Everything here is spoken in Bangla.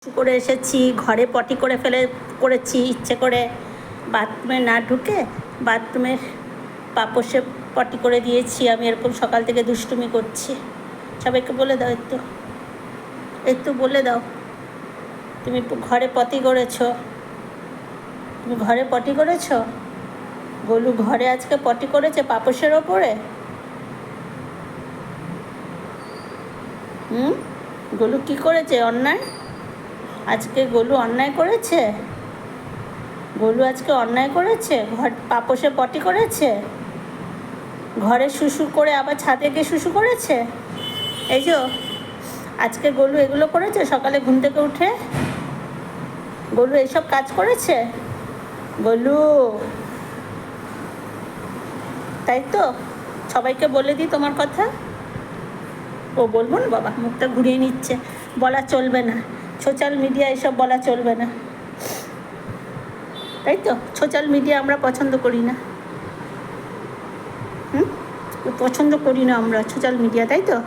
করে এসেছি, ঘরে পটি করে করেছি ইচ্ছে করে, বাথরুমে না ঢুকে বাথরুমের পাপোশে পটি করে দিয়েছি। আমি এরকম সকাল থেকে দুষ্টুমি করছি। সবাইকে বলে দাও, একটু বলে দাও, তুমি ঘরে পটি করেছো, তুমি ঘরে পটি করেছো। গোলু ঘরে আজকে পটি করেছে পাপোশের ওপরে। গোলু কি করেছে অন্যায়? আজকে গোলু অন্যায় করেছে। গোলু আজকে অন্যায় করেছে, ঘর পাপোশে পটি করেছে, ঘরে শুশু করে আবার ছাদে গিয়ে শুশু করেছে। এই যে আজকে গোলু এগুলো করেছে, সকালে ঘুম থেকে উঠে গোলু এইসব কাজ করেছে। গোলু, তাই তো? সবাইকে বলে দিই তোমার কথা। ও বলবো না বাবা, মুখটা ঘুরিয়ে নিচ্ছে, বলা চলবে না, সোশ্যাল মিডিয়া এসব বলা চলবে না, তাই তো? সোশ্যাল মিডিয়া আমরা পছন্দ করি না, পছন্দ করি না আমরা সোশ্যাল মিডিয়া, তাই তো?